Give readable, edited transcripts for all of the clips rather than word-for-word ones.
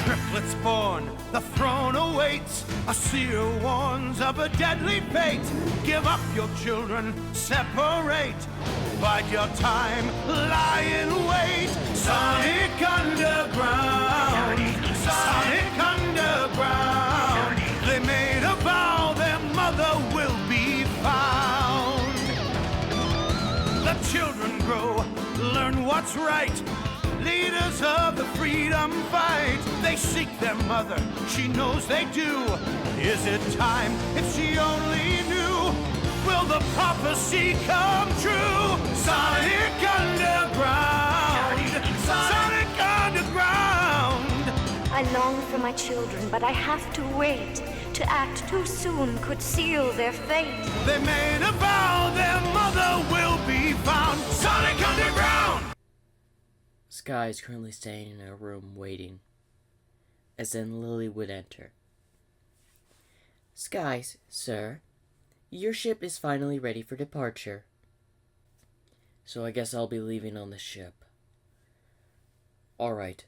Triplets born, the throne awaits. A seer warns of a deadly fate. Give up your children, separate. Bide your time, lie in wait. Sonic Underground, Sonic Underground. They made a vow their mother will be found. The children grow, learn what's right. Leaders of the freedom fight. They seek their mother, she knows they do. Is it time? If she only knew. Will the prophecy come true? Sonic Underground, Sonic Underground. I long for my children, but I have to wait. To act too soon could seal their fate. They made a vow their mother will be found. Sonic Underground. Sky is currently staying in her room waiting, as then Lily would enter. Sky, sir, your ship is finally ready for departure. So I guess I'll be leaving on the ship. Alright,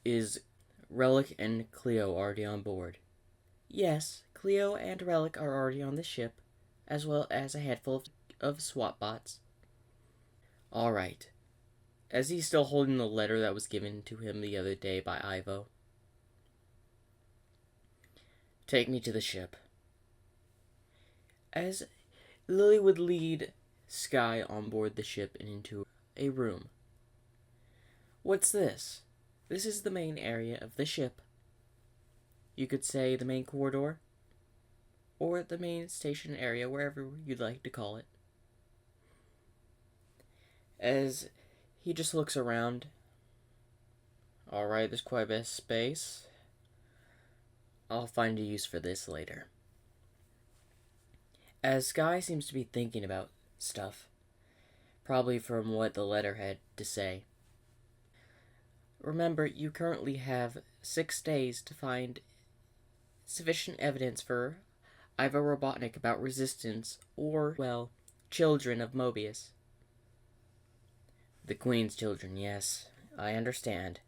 is Relic and Cleo already on board? Yes, Cleo and Relic are already on the ship, as well as a handful of SWAT bots. Alright. As he's still holding the letter that was given to him the other day by Ivo. Take me to the ship. As Lily would lead Sky on board the ship and into a room. What's this? This is the main area of the ship. You could say the main corridor, or the main station area, wherever you'd like to call it. As he just looks around. Alright, there's quite a bit of space. I'll find a use for this later. As Sky seems to be thinking about stuff, probably from what the letter had to say. Remember, you currently have 6 days to find sufficient evidence for Ivo Robotnik about resistance or, well, children of Mobius. The Queen's children, yes, I understand.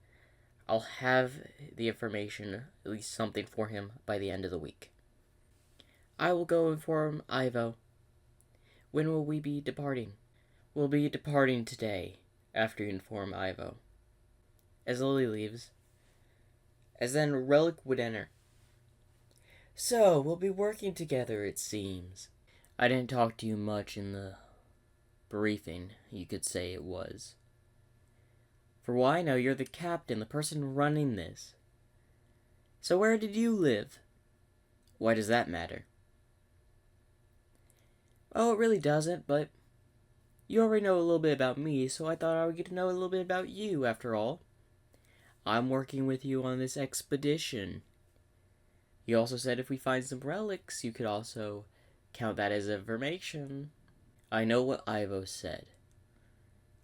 I'll have the information, at least something for him, by the end of the week. I will go inform Ivo. When will we be departing? We'll be departing today, after you inform Ivo. As Lily leaves, as then Relic would enter. So, we'll be working together, it seems. I didn't talk to you much in the briefing, you could say it was. For all I know, you're the captain, the person running this. So where did you live? Why does that matter? Oh, it really doesn't, but you already know a little bit about me, so I thought I would get to know a little bit about you, after all. I'm working with you on this expedition. You also said if we find some relics, you could also count that as information. I know what Ivo said.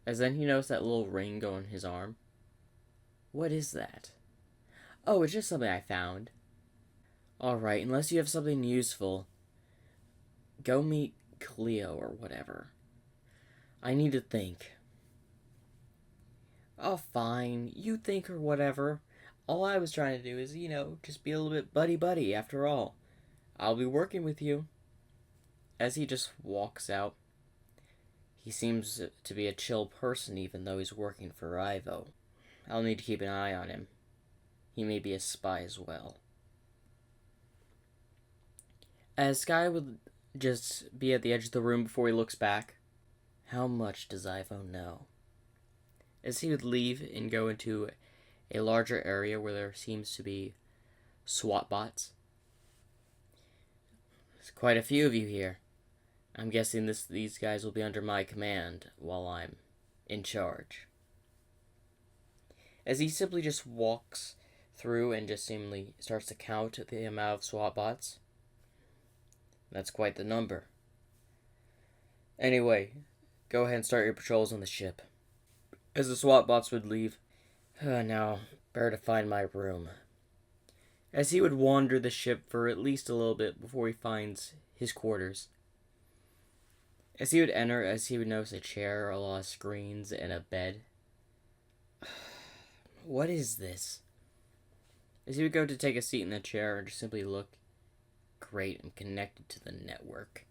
As then he noticed that little ring go on his arm. What is that? Oh, it's just something I found. Alright, unless you have something useful, go meet Cleo or whatever. I need to think. Oh, fine. You think or whatever. All I was trying to do is, just be a little bit buddy-buddy after all. I'll be working with you. As he just walks out. He seems to be a chill person even though he's working for Ivo. I'll need to keep an eye on him. He may be a spy as well. As Sky would just be at the edge of the room before he looks back. How much does Ivo know? As he would leave and go into a larger area where there seems to be SWAT bots. There's quite a few of you here. I'm guessing these guys will be under my command while I'm in charge. As he simply just walks through and just seemingly starts to count the amount of SWAT bots. That's quite the number. Anyway, go ahead and start your patrols on the ship. As the SWAT bots would leave, now, better to find my room. As he would wander the ship for at least a little bit before he finds his quarters. As he would enter, he would notice a chair, a lot of screens, and a bed. What is this? As he would go to take a seat in the chair and just simply look, great, I'm connected to the network.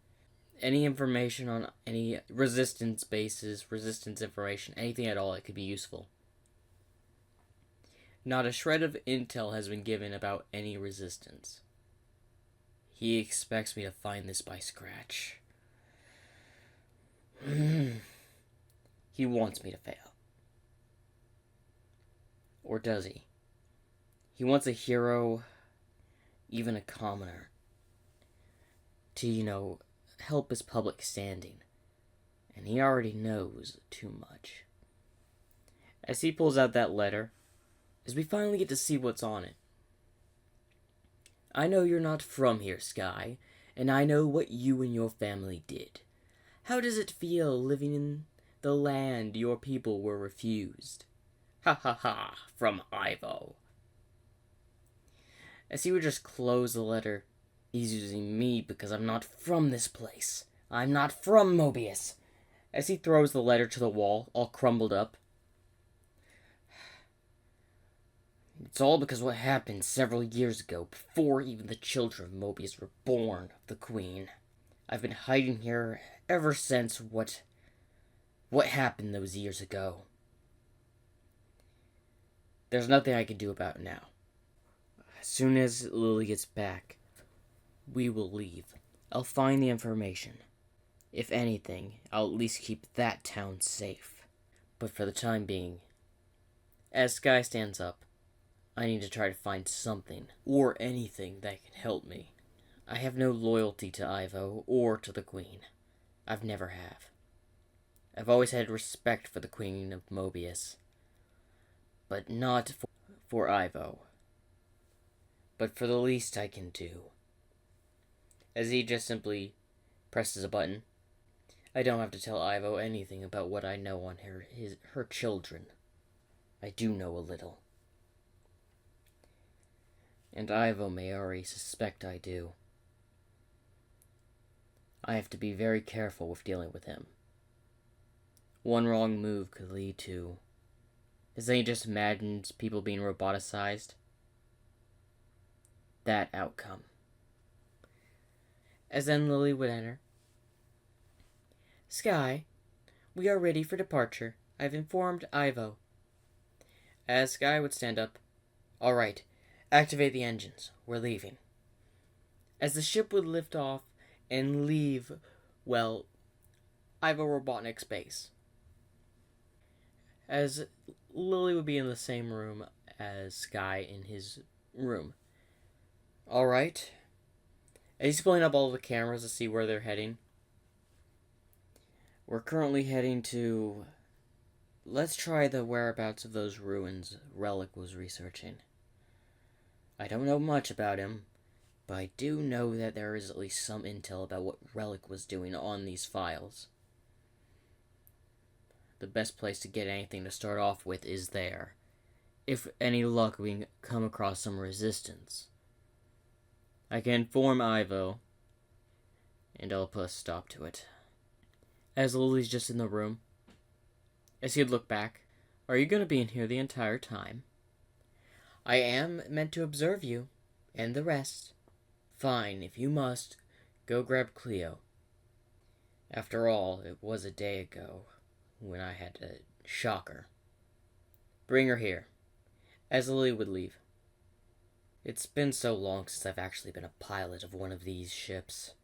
Any information on any resistance bases, resistance information, anything at all that could be useful. Not a shred of intel has been given about any resistance. He expects me to find this by scratch. He wants me to fail. Or does he? He wants a hero, even a commoner, to, help his public standing. And he already knows too much. As he pulls out that letter, as we finally get to see what's on it. I know you're not from here, Sky, and I know what you and your family did. How does it feel living in the land your people were refused? Ha ha ha, from Ivo. As he would just close the letter, he's using me because I'm not from this place. I'm not from Mobius. As he throws the letter to the wall, all crumbled up. It's all because what happened several years ago, before even the children of Mobius were born of the Queen. I've been hiding here ever since what happened those years ago. There's nothing I can do about it now. As soon as Lily gets back, we will leave. I'll find the information. If anything, I'll at least keep that town safe. But for the time being, as Sky stands up, I need to try to find something, or anything, that can help me. I have no loyalty to Ivo, or to the Queen. I've never have. I've always had respect for the Queen of Mobius. But not for Ivo. But for the least I can do. As he just simply presses a button, I don't have to tell Ivo anything about what I know on her children. I do know a little. And Ivo may already suspect I do. I have to be very careful with dealing with him. One wrong move could lead to... As he just imagines people being roboticized. That outcome. As then Lily would enter. Sky, we are ready for departure. I've informed Ivo. As Sky would stand up. All right. Activate the engines. We're leaving. As the ship would lift off and leave, Ivo Robotnik's base. As Lily would be in the same room as Sky in his room. Alright. As he's pulling up all the cameras to see where they're heading. We're currently heading to... Let's try the whereabouts of those ruins Relic was researching. I don't know much about him, but I do know that there is at least some intel about what Relic was doing on these files. The best place to get anything to start off with is there. If any luck, we can come across some resistance. I can inform Ivo, and I'll put a stop to it. As Lily's just in the room, as he'd look back, are you going to be in here the entire time? I am meant to observe you, and the rest. Fine, if you must, go grab Cleo. After all, it was a day ago when I had to shock her. Bring her here. As Lily would leave. It's been so long since I've actually been a pilot of one of these ships.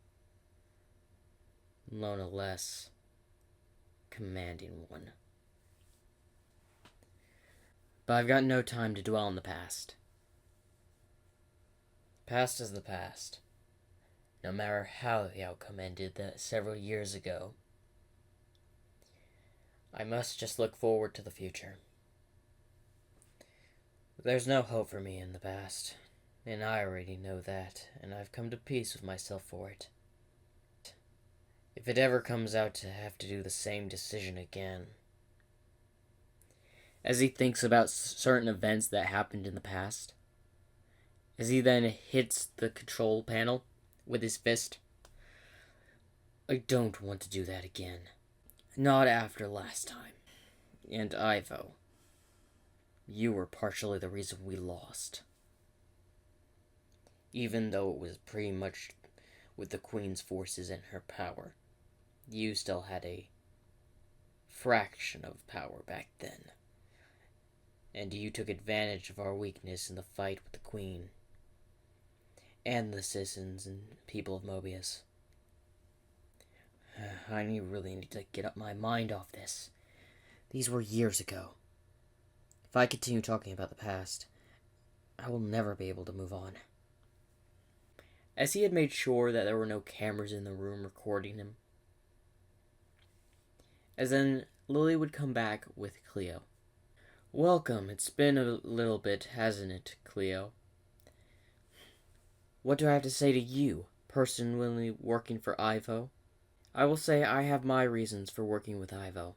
Let alone commanding one. But I've got no time to dwell on the past. Past is the past. No matter how the outcome ended several years ago. I must just look forward to the future. There's no hope for me in the past, and I already know that, and I've come to peace with myself for it. If it ever comes out to have to do the same decision again... As he thinks about certain events that happened in the past, as he then hits the control panel with his fist, I don't want to do that again. Not after last time. And Ivo. You were partially the reason we lost. Even though it was pretty much with the Queen's forces in her power, you still had a fraction of power back then. And you took advantage of our weakness in the fight with the Queen and the citizens and people of Mobius. I really need to get up my mind off this. These were years ago. If I continue talking about the past, I will never be able to move on. As he had made sure that there were no cameras in the room recording him, as then Lily would come back with Cleo. Welcome, it's been a little bit, hasn't it, Cleo? What do I have to say to you, personally working for Ivo? I will say I have my reasons for working with Ivo.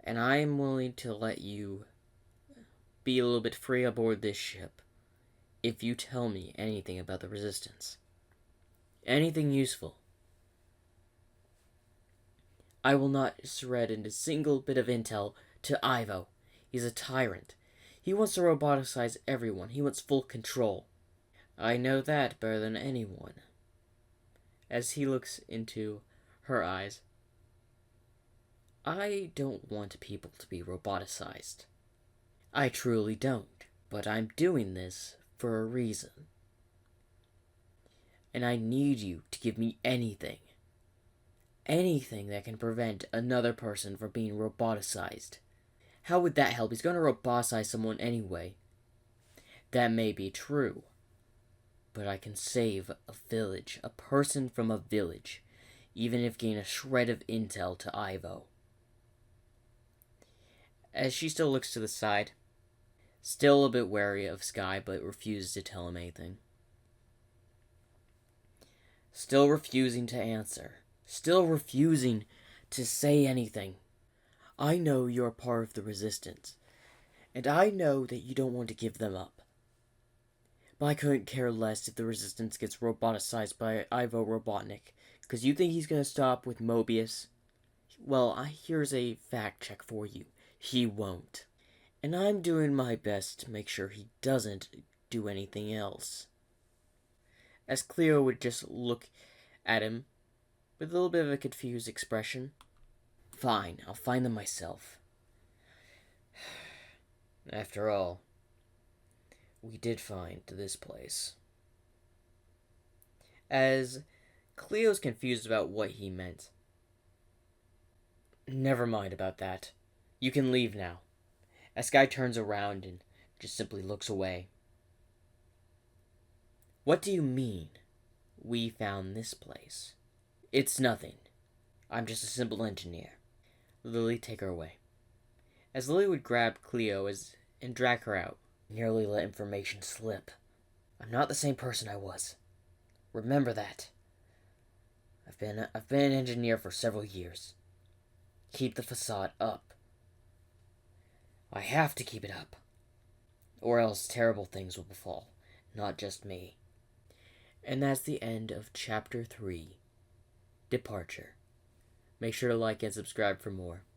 And I am willing to let you be a little bit free aboard this ship if you tell me anything about the Resistance. Anything useful. I will not shred a single bit of intel to Ivo. He's a tyrant. He wants to roboticize everyone. He wants full control. I know that better than anyone. As he looks into her eyes, I don't want people to be roboticized. I truly don't. But I'm doing this for a reason. And I need you to give me anything. Anything that can prevent another person from being roboticized. How would that help? He's going to roboticize someone anyway. That may be true. But I can save a village, a person from a village, even if gain a shred of intel to Ivo. As she still looks to the side, still a bit wary of Sky, but refuses to tell him anything. Still refusing to answer. Still refusing to say anything. I know you're part of the Resistance, and I know that you don't want to give them up. But I couldn't care less if the Resistance gets roboticized by Ivo Robotnik, because you think he's going to stop with Mobius? Well, here's a fact check for you. He won't. And I'm doing my best to make sure he doesn't do anything else. As Cleo would just look at him with a little bit of a confused expression. Fine, I'll find them myself. After all, we did find this place. As Cleo's confused about what he meant. Never mind about that. You can leave now. As Sky turns around and just simply looks away. What do you mean, we found this place? It's nothing. I'm just a simple engineer. Lily, take her away. As Lily would grab Cleo and drag her out, nearly let information slip. I'm not the same person I was. Remember that. I've been an engineer for several years. Keep the facade up. I have to keep it up. Or else terrible things will befall. Not just me. And that's the end of Chapter 3, Departure. Make sure to like and subscribe for more.